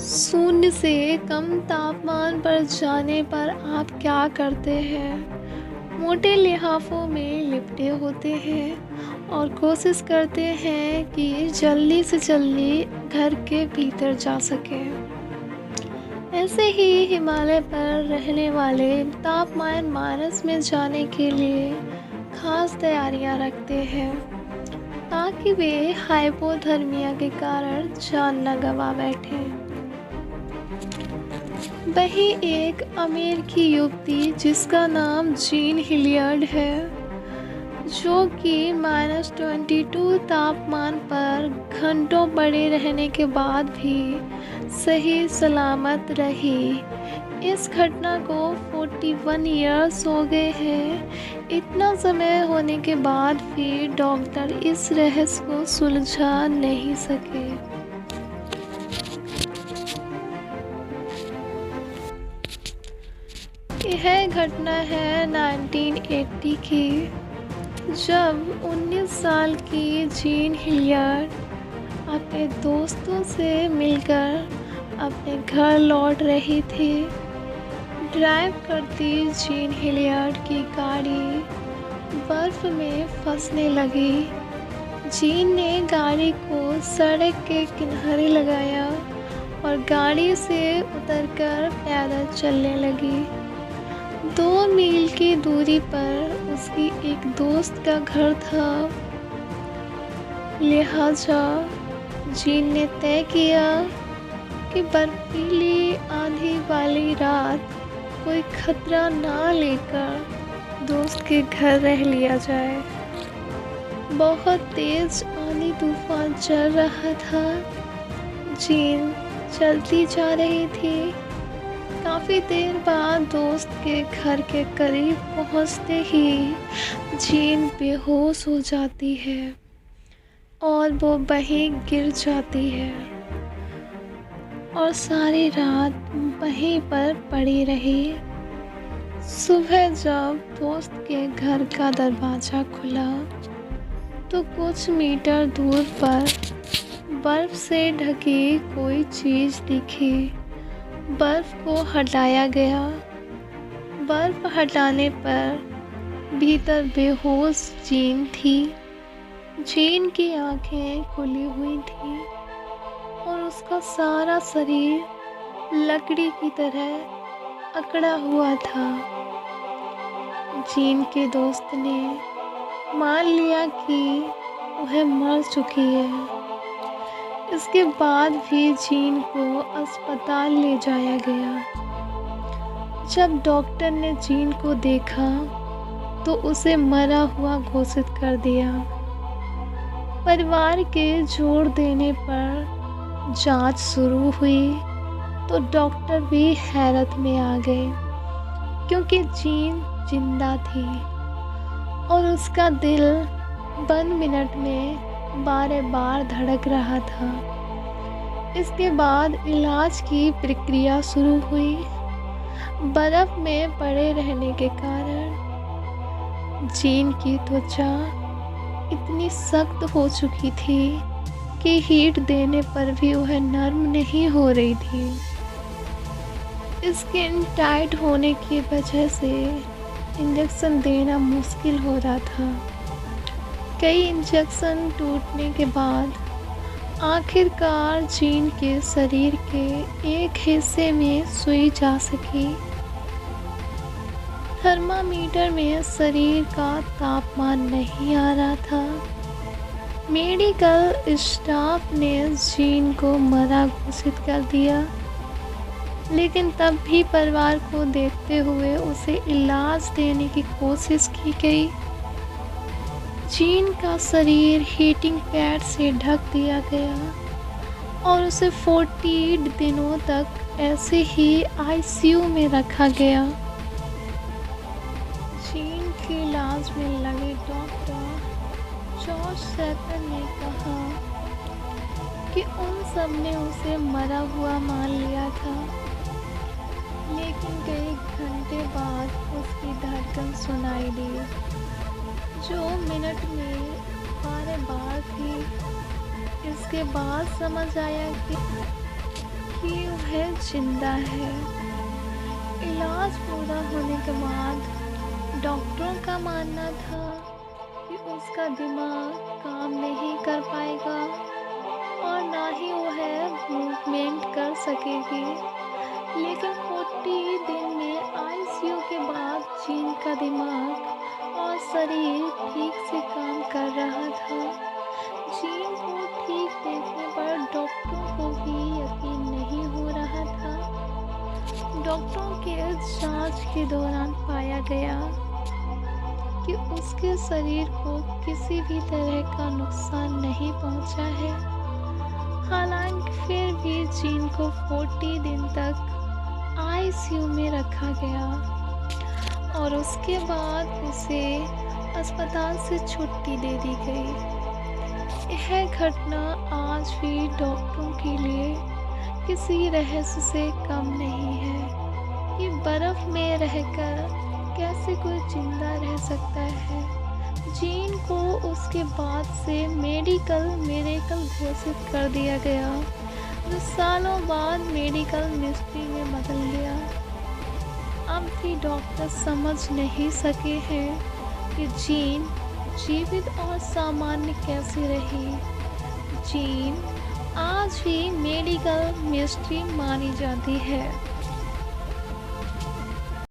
शून्य से कम तापमान पर जाने पर आप क्या करते हैं? मोटे लिफाफों में लिपटे होते हैं और कोशिश करते हैं कि जल्दी से जल्दी घर के भीतर जा सकें। ऐसे ही हिमालय पर रहने वाले तापमान माइनस में जाने के लिए खास तैयारियां रखते हैं ताकि वे हाइपोथर्मिया के कारण जान न गंवा बैठें। वही एक अमेरिकी युवती जिसका नाम जीन हिलियर्ड है, जो कि -22 तापमान पर घंटों पड़े रहने के बाद भी सही सलामत रही। इस घटना को 41 ईयर्स हो गए हैं। इतना समय होने के बाद भी डॉक्टर इस रहस्य को सुलझा नहीं सके। यह घटना है 1980 की, जब 19 साल की जीन हिलियर्ड अपने दोस्तों से मिलकर अपने घर लौट रही थी। ड्राइव करती जीन हिलियर्ड की गाड़ी बर्फ में फंसने लगी। जीन ने गाड़ी को सड़क के किनारे लगाया और गाड़ी से उतरकर पैदल चलने लगी। 2 मील की दूरी पर उसकी एक दोस्त का घर था। लिहाजा जीन ने तय किया कि बर्फीली आंधी वाली रात कोई खतरा ना लेकर दोस्त के घर रह लिया जाए। बहुत तेज आंधी तूफान चल रहा था। जीन चलती जा रही थी। काफ़ी देर बाद दोस्त के घर के करीब पहुंचते ही जीन बेहोश हो जाती है और वो वहीं गिर जाती है और सारी रात वहीं पर पड़ी रही। सुबह जब दोस्त के घर का दरवाज़ा खुला तो कुछ मीटर दूर पर बर्फ़ से ढकी कोई चीज़ दिखी। बर्फ़ को हटाया गया। बर्फ़ हटाने पर भीतर बेहोश जीन थी। जीन की आंखें खुली हुई थीं और उसका सारा शरीर लकड़ी की तरह अकड़ा हुआ था। जीन के दोस्त ने मान लिया कि वह मर चुकी है। इसके बाद भी जीन को अस्पताल ले जाया गया। जब डॉक्टर ने जीन को देखा तो उसे मरा हुआ घोषित कर दिया। परिवार के जोर देने पर जांच शुरू हुई तो डॉक्टर भी हैरत में आ गए, क्योंकि जीन जिंदा थी और उसका दिल 1 मिनट में 12 बार धड़क रहा था। इसके बाद इलाज की प्रक्रिया शुरू हुई। बर्फ में पड़े रहने के कारण जीन की त्वचा इतनी सख्त हो चुकी थी कि हीट देने पर भी वह नरम नहीं हो रही थी। स्किन टाइट होने की वजह से इंजेक्शन देना मुश्किल हो रहा था। कई इंजेक्शन टूटने के बाद आखिरकार जीन के शरीर के एक हिस्से में सुई जा सकी। थर्मामीटर में शरीर का तापमान नहीं आ रहा था। मेडिकल स्टाफ ने जीन को मरा घोषित कर दिया, लेकिन तब भी परिवार को देखते हुए उसे इलाज देने की कोशिश की गई। जीन का शरीर हीटिंग पैड से ढक दिया गया और उसे 40 दिनों तक ऐसे ही आईसीयू में रखा गया। जीन के इलाज में लगे डॉक्टर जॉर्ज सेकर ने कहा कि उन सब ने उसे मरा हुआ मान लिया था, लेकिन कई घंटे बाद उसकी धड़कन सुनाई दी, जो मिनट में 12 बार थी। इसके बाद समझ आया कि वह जिंदा है। इलाज पूरा होने के बाद डॉक्टरों का मानना था कि उसका दिमाग काम नहीं कर पाएगा और ना ही वह मूवमेंट कर सकेगी। लेकिन 40 दिन में आईसीयू के बाद जीन का दिमाग और शरीर ठीक से काम कर रहा था। जीन को ठीक देखने पर डॉक्टरों को भी यकीन नहीं हो रहा था। डॉक्टरों के जांच के दौरान पाया गया कि उसके शरीर को किसी भी तरह का नुकसान नहीं पहुंचा है। हालांकि फिर भी जीन को 40 दिन तक आईसीयू में रखा गया और उसके बाद उसे अस्पताल से छुट्टी दे दी गई। यह घटना आज भी डॉक्टरों के लिए किसी रहस्य से कम नहीं है कि बर्फ में रहकर कैसे कोई जिंदा रह सकता है। जीन को उसके बाद से मेडिकल मिरेकल घोषित कर दिया गया, जो सालों बाद मेडिकल मिस्ट्री में बदल गया। अब भी डॉक्टर समझ नहीं सके हैं कि जीन जीवित और सामान्य कैसे रही। जीन आज भी मेडिकल मिस्ट्री मानी जाती है।